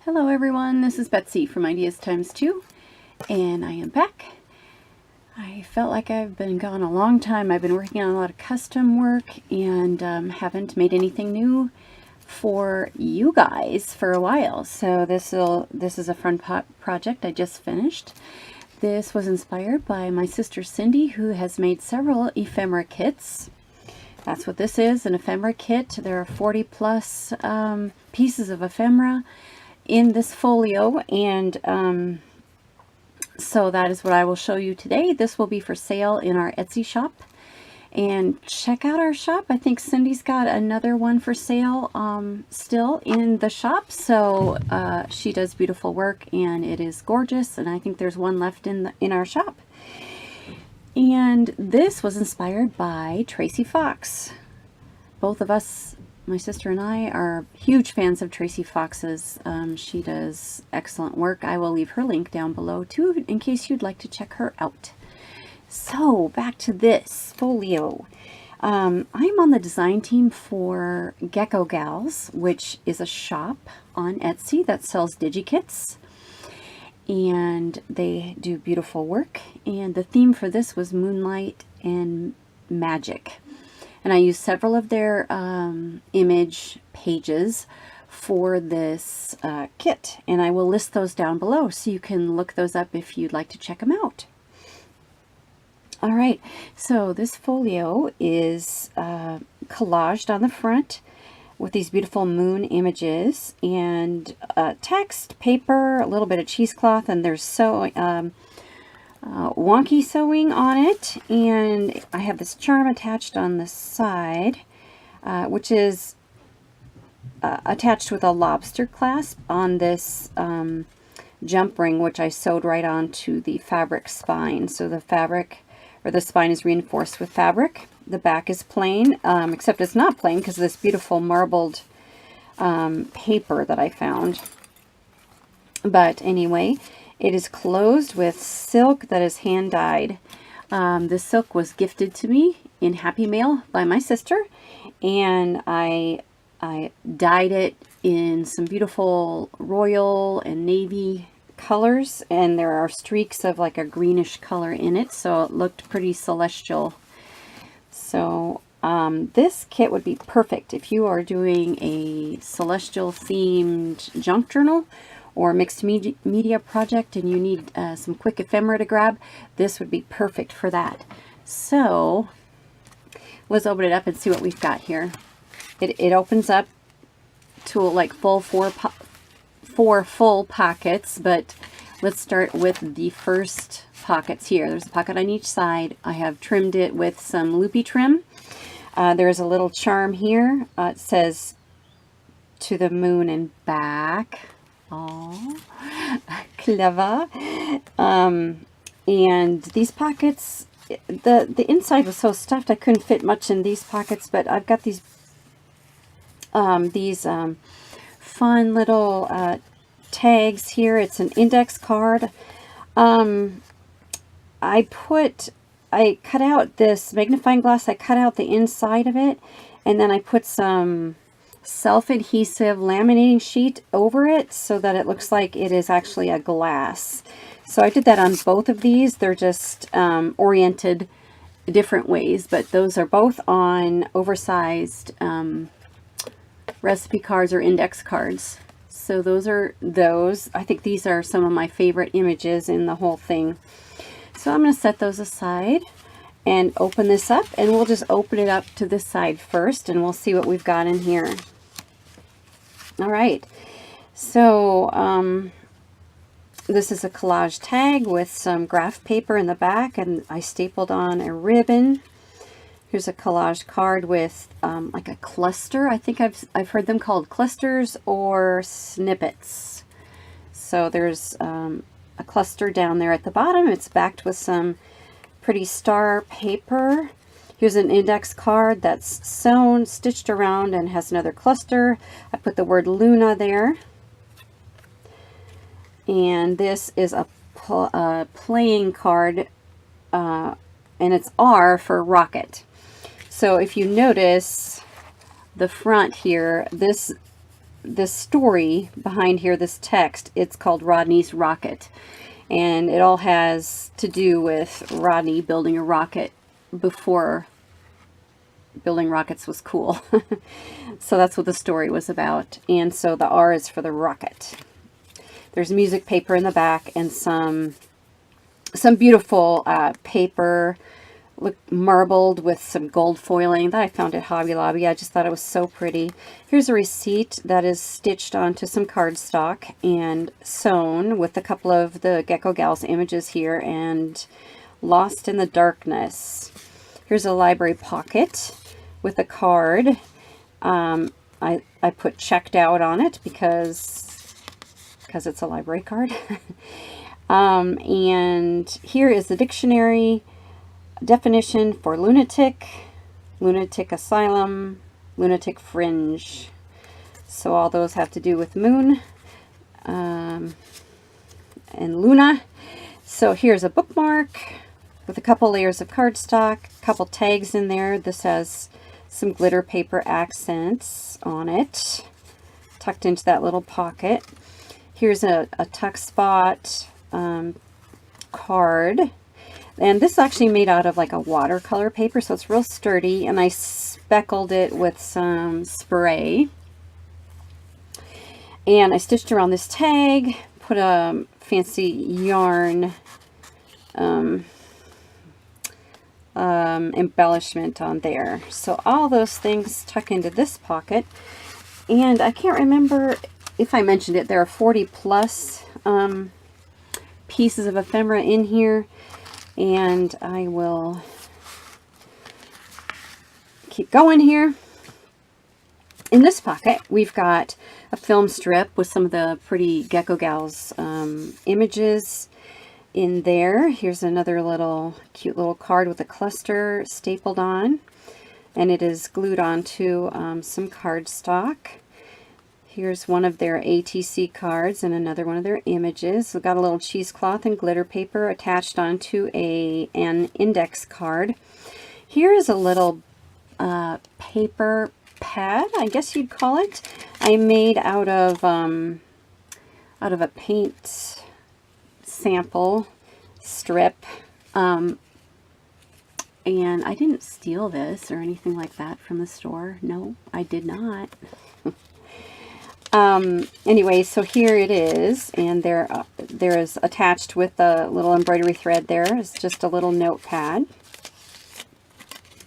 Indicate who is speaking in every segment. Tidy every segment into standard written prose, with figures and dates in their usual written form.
Speaker 1: Hello everyone, this is Betsy from Ideas Times 2, and I am back. I felt like I've been gone a long time. I've been working on a lot of custom work and haven't made anything new for you guys for a while. So this is a fun project I just finished. This was inspired by my sister Cindy, who has made several ephemera kits. That's what this is, an ephemera kit. There are 40 plus pieces of ephemera in this folio, and so that is what I will show you today. This will be for sale in our Etsy shop, and check out our shop. I think Cindy's got another one for sale still in the shop, so she does beautiful work and it is gorgeous, and I think there's one left in our shop. And this was inspired by Tracy Fox. Both of us, my sister and I, are huge fans of Tracy Fox's. She does excellent work. I will leave her link down below too in case you'd like to check her out. So back to this folio. I'm on the design team for GeckoGalz, which is a shop on Etsy that sells digikits, and they do beautiful work. And the theme for this was Moonlight and Magic. And I used several of their image pages for this kit, and I will list those down below so you can look those up if you'd like to check them out. All right, so this folio is collaged on the front with these beautiful moon images and text, paper, a little bit of cheesecloth, and there's wonky sewing on it, and I have this charm attached on the side, which is attached with a lobster clasp on this jump ring, which I sewed right onto the fabric spine. So the fabric, or the spine, is reinforced with fabric. The back is plain, except it's not plain because of this beautiful marbled paper that I found. But anyway, it is closed with silk that is hand dyed. This silk was gifted to me in Happy Mail by my sister, and I dyed it in some beautiful royal and navy colors, and there are streaks of like a greenish color in it, so it looked pretty celestial. So this kit would be perfect if you are doing a celestial themed junk journal or mixed media project and you need some quick ephemera to grab. This would be perfect for that. So let's open it up and see what we've got here. It opens up to like four full pockets, but let's start with the first pockets here. There's a pocket on each side. I have trimmed it with some loopy trim. There's a little charm here. It says "to the moon and back." Oh, clever. And these pockets, the inside was so stuffed I couldn't fit much in these pockets, but I've got these fun little tags here. It's an index card. I cut out this magnifying glass. I cut out the inside of it, and then I put some self-adhesive laminating sheet over it so that it looks like it is actually a glass. So I did that on both of these. They're just oriented different ways, but those are both on oversized recipe cards or index cards. So those are those. I think these are some of my favorite images in the whole thing. So I'm going to set those aside and open this up, and we'll just open it up to this side first, and we'll see what we've got in here. All right, so this is a collage tag with some graph paper in the back, and I stapled on a ribbon. Here's a collage card with like a cluster. I think I've heard them called clusters or snippets. So there's a cluster down there at the bottom. It's backed with some pretty star paper. Here's an index card that's sewn, stitched around, and has another cluster. I put the word Luna there. And this is a playing card, and it's R for rocket. So if you notice the front here, this this story behind here, this text, it's called Rodney's Rocket. And it all has to do with Rodney building a rocket before building rockets was cool. So that's what the story was about. And so the R is for the rocket. There's music paper in the back and some beautiful paper, marbled with some gold foiling that I found at Hobby Lobby. I just thought it was so pretty. Here's a receipt that is stitched onto some cardstock and sewn with a couple of the GeckoGalz images here and Lost in the Darkness. Here's a library pocket with a card. I put checked out on it because it's a library card. And here is the dictionary definition for lunatic, lunatic asylum, lunatic fringe. So all those have to do with moon and Luna. So here's a bookmark with a couple layers of cardstock, a couple tags in there. This has some glitter paper accents on it, tucked into that little pocket. Here's a tuck spot card. And this is actually made out of like a watercolor paper, so it's real sturdy. And I speckled it with some spray. And I stitched around this tag, put a fancy yarn embellishment on there. So all those things tuck into this pocket. And I can't remember if I mentioned it, there are 40 plus pieces of ephemera in here. And I will keep going here. In this pocket, we've got a film strip with some of the pretty GeckoGalz images in there. Here's another cute little card with a cluster stapled on. And it is glued onto some cardstock. Here's one of their ATC cards and another one of their images. We've got a little cheesecloth and glitter paper attached onto an index card. Here is a little paper pad, I guess you'd call it. I made out of a paint sample strip. And I didn't steal this or anything like that from the store. No, I did not. Anyway, so here it is, and there is attached with the little embroidery thread there is just a little notepad,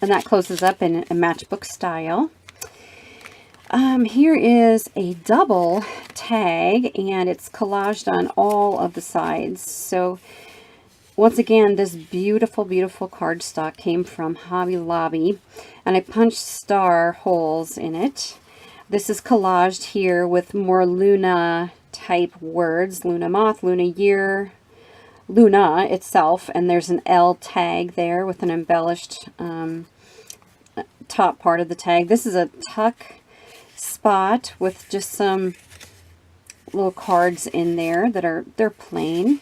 Speaker 1: and that closes up in a matchbook style. Here is a double tag, and it's collaged on all of the sides. So once again, this beautiful, beautiful cardstock came from Hobby Lobby, and I punched star holes in it. This is collaged here with more Luna type words. Luna moth, Luna year, Luna itself. And there's an L tag there with an embellished top part of the tag. This is a tuck spot with just some little cards in there that they're plain.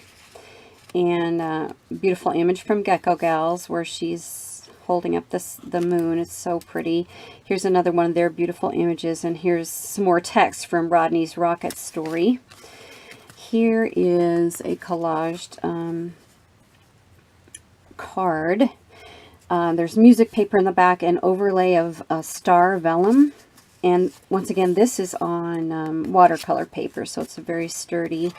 Speaker 1: And a beautiful image from GeckoGalz where she's holding up the moon. It's so pretty. Here's another one of their beautiful images, and here's some more text from Rodney's Rocket story. Here is a collaged card. There's music paper in the back and overlay of star vellum. And once again, this is on watercolor paper, so it's a very sturdy.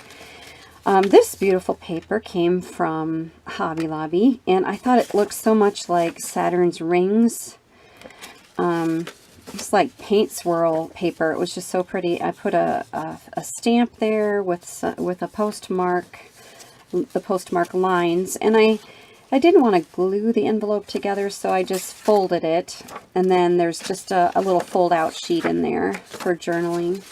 Speaker 1: This beautiful paper came from Hobby Lobby, and I thought it looked so much like Saturn's rings. It's like paint swirl paper. It was just so pretty. I put a stamp there with a postmark, the postmark lines, and I didn't want to glue the envelope together, so I just folded it, and then there's just a little fold-out sheet in there for journaling.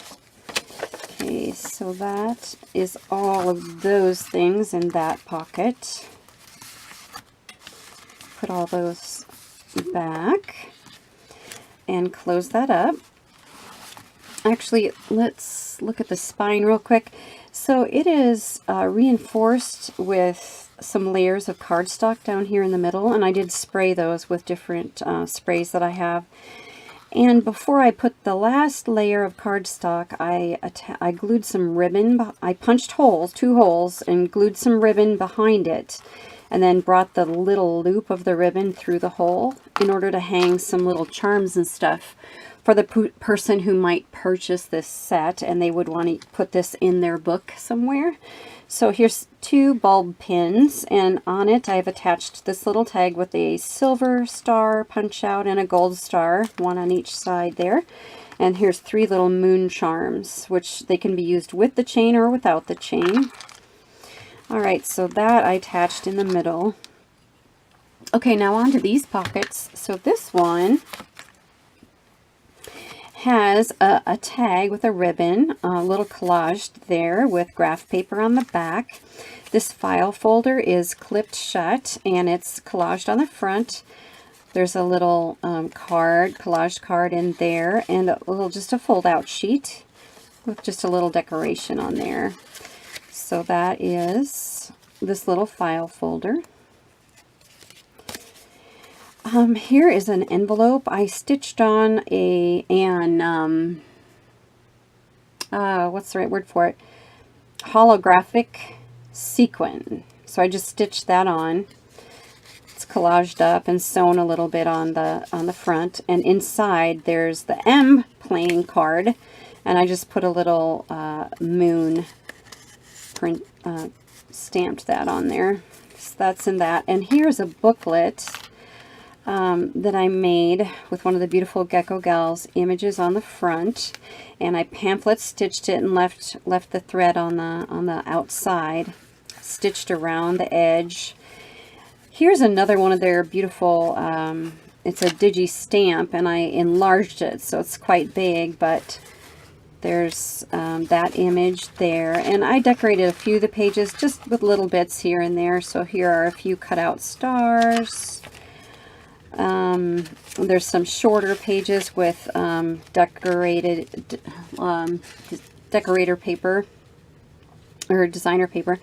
Speaker 1: Okay, so that is all of those things in that pocket. Put all those back and close that up. Actually, let's look at the spine real quick. So it is reinforced with some layers of cardstock down here in the middle, and I did spray those with different sprays that I have. And before I put the last layer of cardstock, I glued some ribbon. I punched holes, 2 holes, and glued some ribbon behind it, and then brought the little loop of the ribbon through the hole in order to hang some little charms and stuff for the person who might purchase this set and they would want to put this in their book somewhere. So here's 2 bulb pins, and on it I've attached this little tag with a silver star punch out and a gold star, 1 on each side there. And here's 3 little moon charms, which they can be used with the chain or without the chain. Alright, so that I attached in the middle. Okay, now on to these pockets. So this one has a tag with a ribbon, a little collaged there with graph paper on the back. This file folder is clipped shut and it's collaged on the front. There's a little collaged card in there, and just a fold out sheet with just a little decoration on there. So that is this little file folder. Here is an envelope. I stitched on what's the right word for it? Holographic sequin. So I just stitched that on. It's collaged up and sewn a little bit on the front, and inside there's the M playing card, and I just put a little moon print, stamped that on there. So that's in that. And here's a booklet that I made with one of the beautiful GeckoGalz images on the front, and I pamphlet stitched it and left the thread on the outside, stitched around the edge. Here's another one of their beautiful, it's a digi stamp, and I enlarged it so it's quite big, but there's that image there, and I decorated a few of the pages just with little bits here and there. So here are a few cutout stars. There's some shorter pages with decorator paper or designer paper.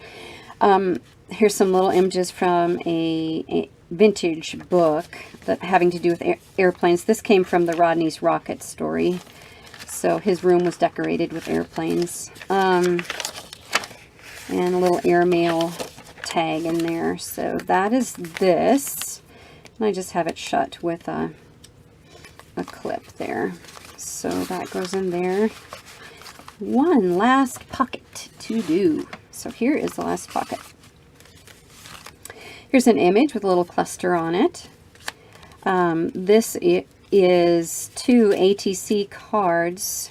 Speaker 1: Here's some little images from a vintage book that having to do with airplanes. This came from the Rodney's Rocket story. So his room was decorated with airplanes. And a little airmail tag in there. So that is this. And I just have it shut with a clip there. So that goes in there. One last pocket to do. So here is the last pocket. Here's an image with a little cluster on it. This is 2 ATC cards,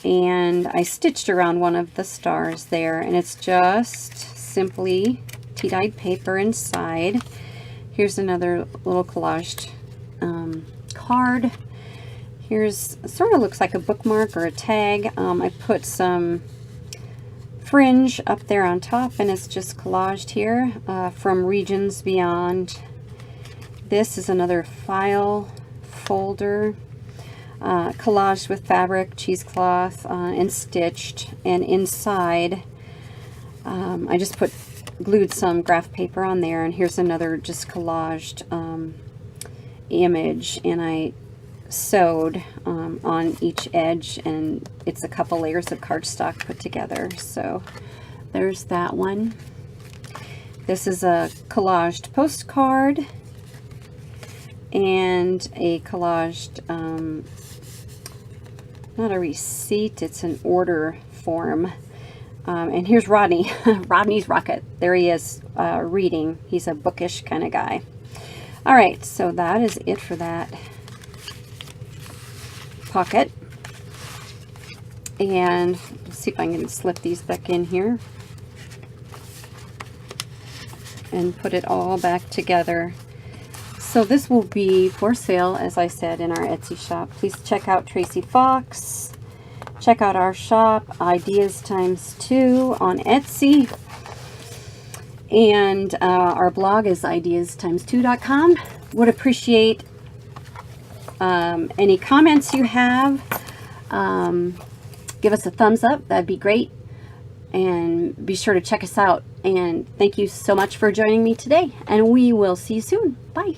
Speaker 1: and I stitched around one of the stars there, and it's just simply tea-dyed paper inside. Here's another little collaged card. Here's sort of looks like a bookmark or a tag. I put some fringe up there on top, and it's just collaged here from Regions Beyond. This is another file folder, collaged with fabric, cheesecloth, and stitched. And inside, I just glued some graph paper on there, and here's another just collaged image, and I sewed on each edge, and it's a couple layers of cardstock put together. So there's that one. This is a collaged postcard and a collaged, not a receipt, it's an order form. And here's Rodney, Rodney's Rocket. There he is reading. He's a bookish kind of guy. All right, so that is it for that pocket. And let's see if I can slip these back in here and put it all back together. So this will be for sale, as I said, in our Etsy shop. Please check out Tracy Fox. Check out our shop, Ideas Times 2 on Etsy. And our blog is ideastimes2.com. Would appreciate any comments you have. Give us a thumbs up. That'd be great. And be sure to check us out. And thank you so much for joining me today. And we will see you soon. Bye.